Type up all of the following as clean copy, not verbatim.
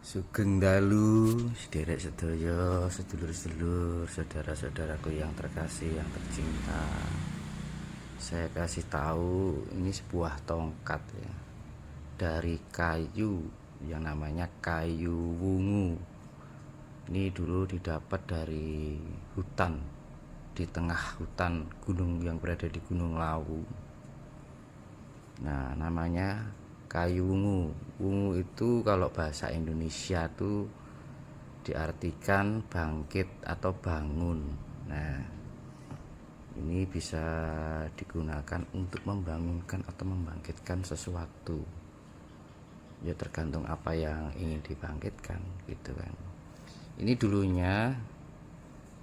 Sugeng dalu, sederek sedaya, sedulur-sedulur, saudara-saudaraku yang terkasih, yang tercinta. Saya kasih tahu ini sebuah tongkat ya, dari kayu yang namanya kayu wungu. Ini dulu didapat dari hutan, di tengah hutan gunung yang berada di Gunung Lawu. Nah, namanya kayu wungu. Wungu itu kalau bahasa Indonesia tuh diartikan bangkit atau bangun. Nah, ini bisa digunakan untuk membangunkan atau membangkitkan sesuatu. Ya tergantung apa yang ingin dibangkitkan gitu kan. Ini dulunya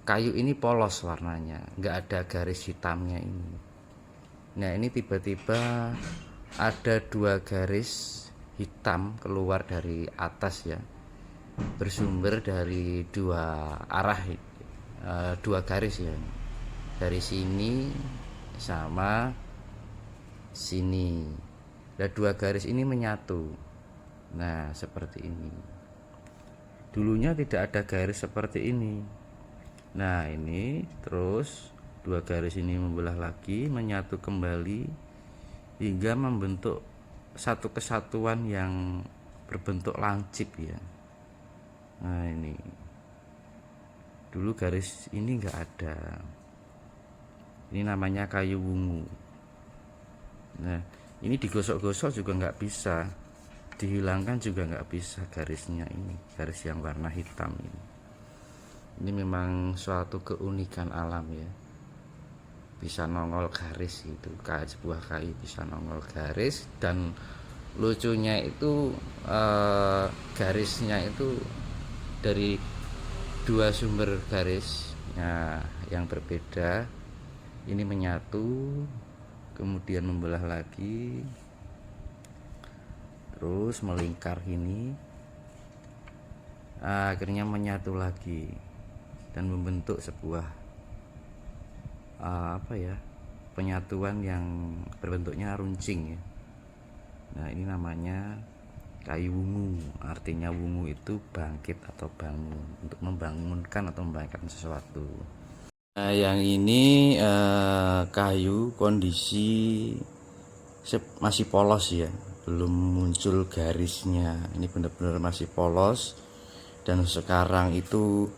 kayu ini polos warnanya, nggak ada garis hitamnya ini. Nah, ini tiba-tiba ada dua garis hitam keluar dari atas ya, bersumber dari dua arah, dua garis ya, dari sini sama sini. Dan dua garis ini menyatu. Nah, seperti ini. Dulunya tidak ada garis seperti ini. Nah, ini terus dua garis ini membelah lagi, menyatu kembali hingga membentuk satu kesatuan yang berbentuk lancip ya. Nah, ini dulu garis ini enggak ada. Ini namanya kayu wungu. Nah, ini digosok-gosok juga enggak bisa, dihilangkan juga enggak bisa garisnya ini, garis yang warna hitam ini. Ini memang suatu keunikan alam ya, bisa nongol garis itu, kayak sebuah kayu bisa nongol garis. Dan lucunya itu garisnya itu dari dua sumber garisnya yang berbeda ini menyatu, kemudian membelah lagi, terus melingkar ini, akhirnya menyatu lagi dan membentuk sebuah penyatuan yang berbentuknya runcing ya. Nah, ini namanya kayu wungu. Artinya wungu itu bangkit atau bangun, untuk membangunkan atau membangkitkan sesuatu. Nah, yang ini kayu kondisi masih polos ya, belum muncul garisnya. Ini benar-benar masih polos. Dan sekarang itu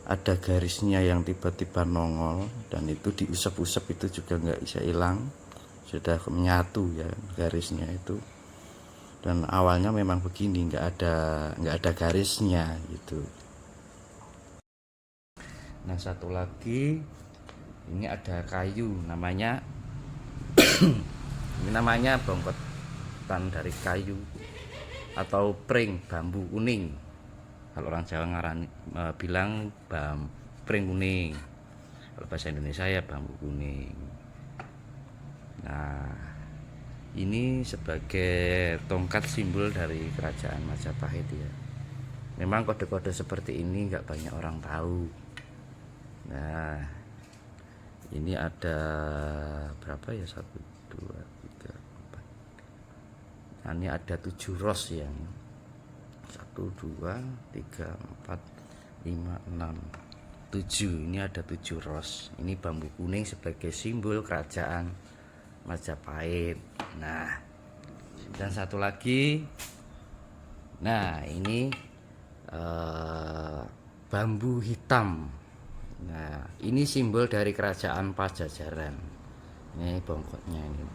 ada garisnya yang tiba-tiba nongol, dan itu diusap-usap itu juga nggak bisa hilang, sudah menyatu ya garisnya itu. Dan awalnya memang begini, nggak ada garisnya gitu. Nah, satu lagi ini ada kayu namanya ini namanya bongkotan dari kayu atau pring bambu kuning. Kalau orang Jawa ngarani bilang pring kuning, kalau bahasa Indonesia ya bambu kuning. Nah, ini sebagai tongkat simbol dari kerajaan Majapahit ya. Memang kode-kode seperti ini nggak banyak orang tahu. Nah, ini ada berapa ya, 1, 2, 3, 4. Nah, ini ada 7 ros ya. 1, 2, 3, 4, 5, 6, 7. Ini ada 7 ros. Ini bambu kuning sebagai simbol kerajaan Majapahit. Nah, dan satu lagi, nah ini bambu hitam. Nah, ini simbol dari kerajaan Pajajaran. Ini bongkotnya ini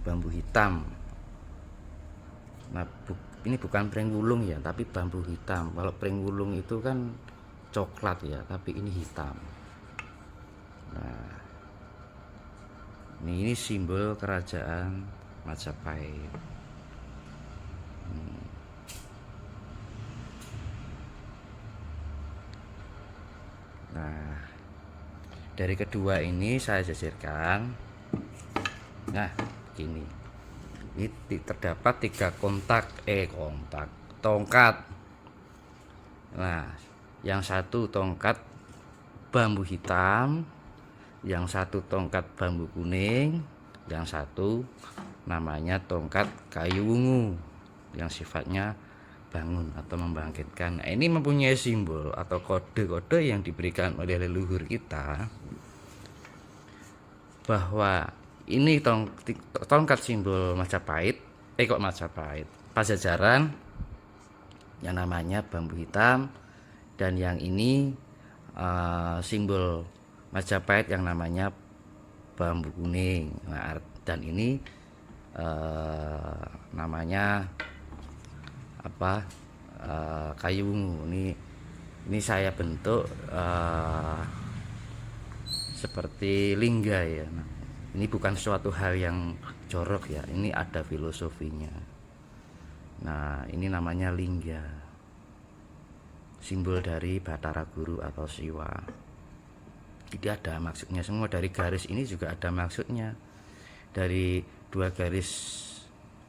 bambu hitam. Nah, ini bukan pring wulung ya, tapi bambu hitam. Kalau pring wulung itu kan coklat ya, tapi ini hitam. Nah, ini simbol kerajaan Majapahit. Nah, dari kedua ini saya sisirkan. Nah, gini. Ini terdapat 3 tongkat. Nah, yang satu tongkat bambu hitam, yang satu tongkat bambu kuning, yang satu namanya tongkat kayu wungu yang sifatnya membangun atau membangkitkan. Nah, ini mempunyai simbol atau kode-kode yang diberikan oleh leluhur kita bahwa ini tongkat simbol Majapahit, Pajajaran yang namanya bambu hitam, dan yang ini simbol Majapahit yang namanya bambu kuning. Nah, dan ini namanya apa, kayu ungu. Ini saya bentuk seperti lingga ya. Nah, ini bukan suatu hal yang jorok ya, ini ada filosofinya. Nah, ini namanya lingga, simbol dari Batara Guru atau Siwa. Jadi ada maksudnya semua. Dari garis ini juga ada maksudnya. Dari dua garis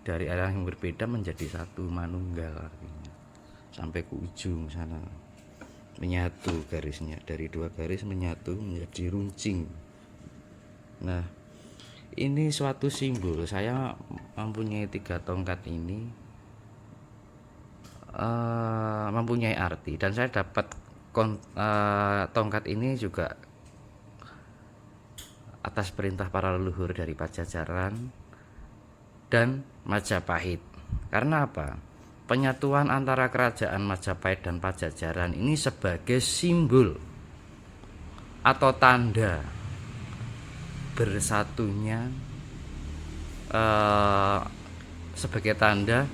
dari arah yang berbeda menjadi satu manunggal, artinya sampai ke ujung sana menyatu garisnya. Dari dua garis menyatu menjadi runcing. Nah, ini suatu simbol. Saya mempunyai 3 tongkat ini mempunyai arti, dan saya dapat tongkat ini juga atas perintah para leluhur dari Pajajaran dan Majapahit. Karena apa? Penyatuan antara kerajaan Majapahit dan Pajajaran ini sebagai simbol atau tanda bersatunya, sebagai tanda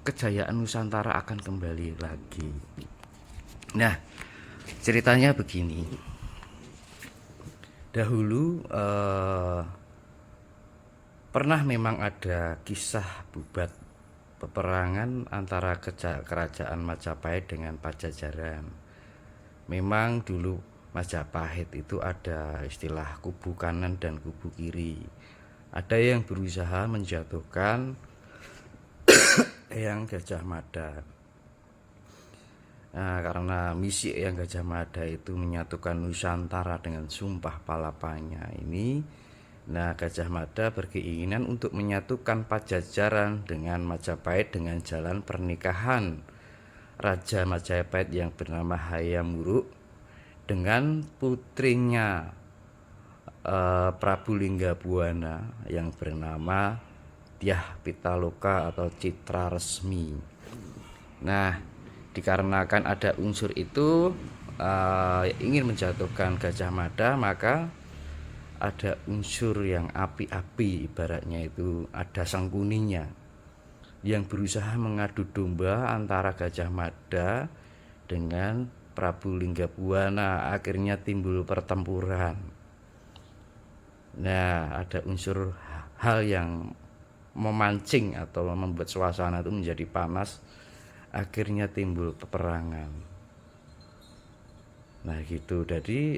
kejayaan Nusantara akan kembali lagi. Nah, ceritanya begini. Dahulu pernah memang ada kisah bubat peperangan antara kerajaan Majapahit dengan Pajajaran. Memang dulu Majapahit itu ada istilah kubu kanan dan kubu kiri. Ada yang berusaha menjatuhkan Eyang Gajah Mada. Nah, karena misi Eyang Gajah Mada itu menyatukan Nusantara dengan sumpah palapanya ini, nah Gajah Mada berkeinginan untuk menyatukan Pajajaran dengan Majapahit dengan jalan pernikahan Raja Majapahit yang bernama Hayam Wuruk dengan putrinya Prabu Linggabuana yang bernama Dyah Pitaloka atau Citra Resmi. Nah, dikarenakan ada unsur itu ingin menjatuhkan Gajah Mada, maka ada unsur yang api-api, ibaratnya itu ada Sangkuninya yang berusaha mengadu domba antara Gajah Mada dengan Prabu Linggabuana. Akhirnya timbul pertempuran. Nah, ada unsur hal yang memancing atau membuat suasana itu menjadi panas, akhirnya timbul peperangan. Nah gitu. Jadi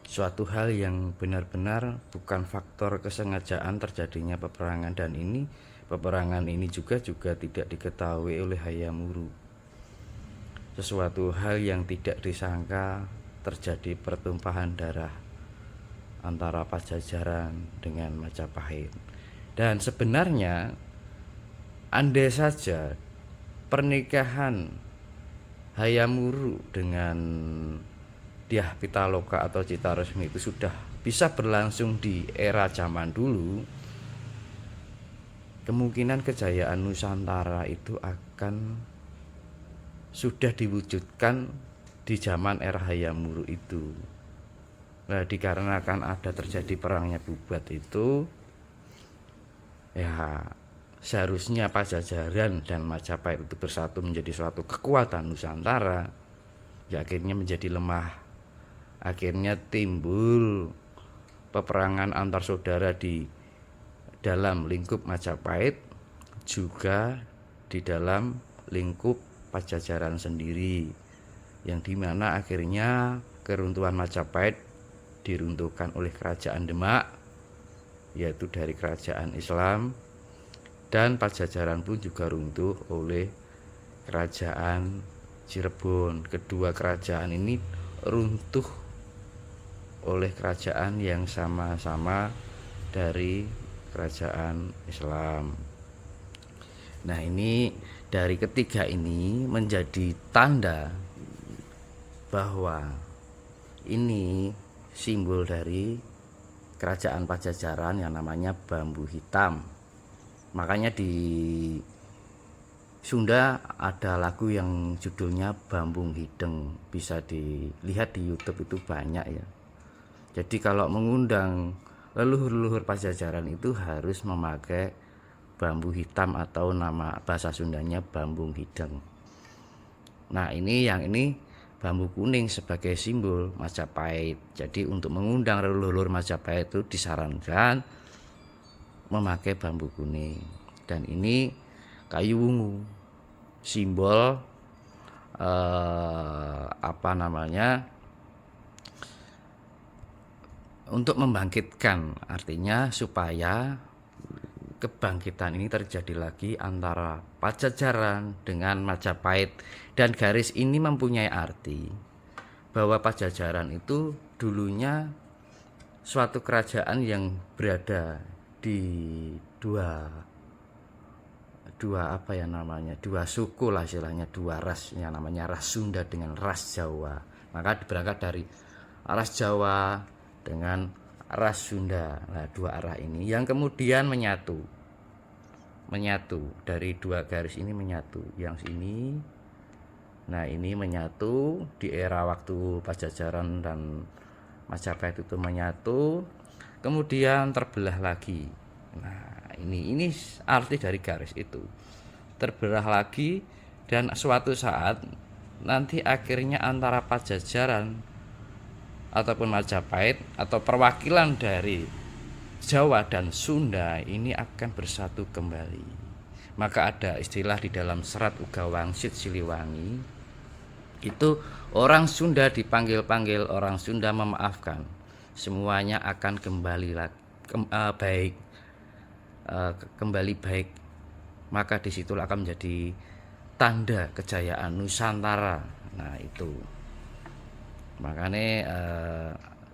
suatu hal yang benar-benar bukan faktor kesengajaan terjadinya peperangan, dan ini peperangan ini juga tidak diketahui oleh Hayam Wuruk. Sesuatu hal yang tidak disangka terjadi pertumpahan darah antara Pajajaran dengan Majapahit. Dan sebenarnya andai saja pernikahan Hayam Wuruk dengan Dyah Pitaloka atau Citra Resmi itu sudah bisa berlangsung di era zaman dulu, kemungkinan kejayaan Nusantara itu akan sudah diwujudkan di zaman era Hayam Wuruk itu. Nah, dikarenakan ada terjadi perangnya bubat itu, ya seharusnya Pajajaran dan Majapahit itu bersatu menjadi suatu kekuatan Nusantara. Ya, akhirnya menjadi lemah. Akhirnya timbul peperangan antar saudara di dalam lingkup Majapahit, juga di dalam lingkup Pajajaran sendiri, yang dimana akhirnya keruntuhan Majapahit diruntuhkan oleh kerajaan Demak, yaitu dari kerajaan Islam, dan Pajajaran pun juga runtuh oleh kerajaan Cirebon. Kedua kerajaan ini runtuh oleh kerajaan yang sama-sama dari kerajaan Islam. Nah, ini dari ketiga ini menjadi tanda bahwa ini simbol dari kerajaan Pajajaran yang namanya bambu hitam. Makanya di Sunda ada lagu yang judulnya Bambung Hideng, bisa dilihat di YouTube, itu banyak ya. Jadi kalau mengundang leluhur-leluhur Pajajaran itu harus memakai bambu hitam atau nama bahasa Sundanya Bambung Hideng. Nah, yang ini bambu kuning sebagai simbol Majapahit. Jadi untuk mengundang leluhur Majapahit itu disarankan memakai bambu kuning. Dan ini kayu wungu, simbol untuk membangkitkan, artinya supaya kebangkitan ini terjadi lagi antara Pajajaran dengan Majapahit. Dan garis ini mempunyai arti bahwa Pajajaran itu dulunya suatu kerajaan yang berada di dua suku lah istilahnya, dua ras yang namanya ras Sunda dengan ras Jawa. Maka berangkat dari ras Jawa dengan ras Sunda. Nah, dua arah ini yang kemudian menyatu dari dua garis ini, menyatu yang sini. Nah, ini menyatu di era waktu Pajajaran dan Majapahit itu menyatu, kemudian terbelah lagi. Nah, ini arti dari garis itu, terbelah lagi, dan suatu saat nanti akhirnya antara Pajajaran ataupun Majapahit atau perwakilan dari Jawa dan Sunda ini akan bersatu kembali. Maka ada istilah di dalam serat Uga Wangsit Siliwangi, itu orang Sunda dipanggil-panggil, orang Sunda memaafkan, semuanya akan kembali baik. Kembali baik, maka disitulah akan menjadi tanda kejayaan Nusantara. Nah, itu makanya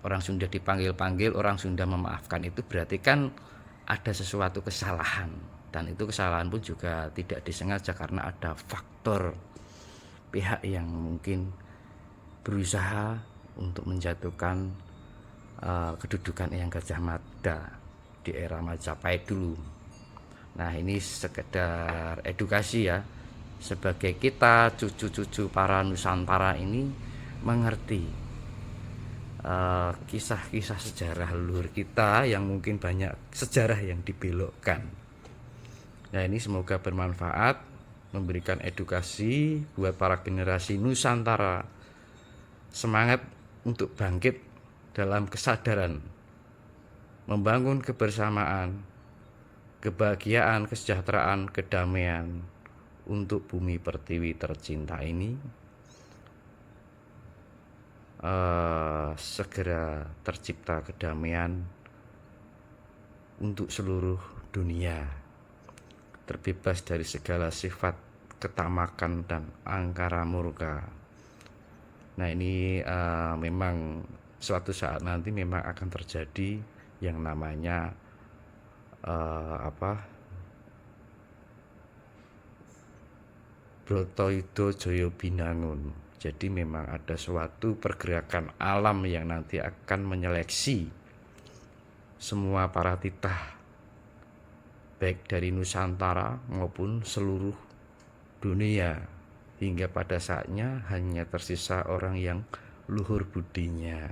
orang Sunda dipanggil-panggil, orang Sunda memaafkan, itu berarti kan ada sesuatu kesalahan, dan itu kesalahan pun juga tidak disengaja karena ada faktor pihak yang mungkin berusaha untuk menjatuhkan kedudukan Eyang Gajah Mada di era Majapahit dulu. Nah, ini sekedar edukasi ya, sebagai kita cucu-cucu para Nusantara ini mengerti kisah-kisah sejarah leluhur kita yang mungkin banyak sejarah yang dibelokkan. Nah, ini semoga bermanfaat, memberikan edukasi buat para generasi Nusantara, semangat untuk bangkit dalam kesadaran membangun kebersamaan, kebahagiaan, kesejahteraan, kedamaian untuk bumi pertiwi tercinta ini segera tercipta kedamaian untuk seluruh dunia, terbebas dari segala sifat ketamakan dan angkara murka. Nah, ini memang suatu saat nanti memang akan terjadi yang namanya Bratayuda Jaya Binangun. Jadi memang ada suatu pergerakan alam yang nanti akan menyeleksi semua para titah, baik dari Nusantara maupun seluruh dunia, hingga pada saatnya hanya tersisa orang yang luhur budinya.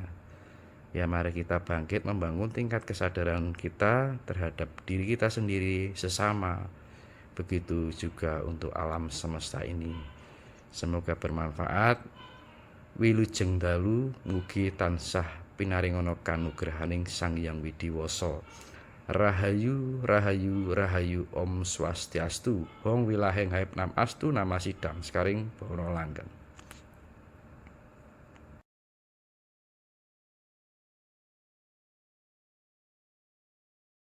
Ya, mari kita bangkit membangun tingkat kesadaran kita terhadap diri kita sendiri, sesama, begitu juga untuk alam semesta ini. Semoga bermanfaat. Wilujeng dalu mugi tansah pinaringono kanugrahaning Sang Hyang Widiwasa. Rahayu rahayu rahayu Om Swastiastu. Hong wilaheng haip nam astu nama sidam skaring bono langgeng.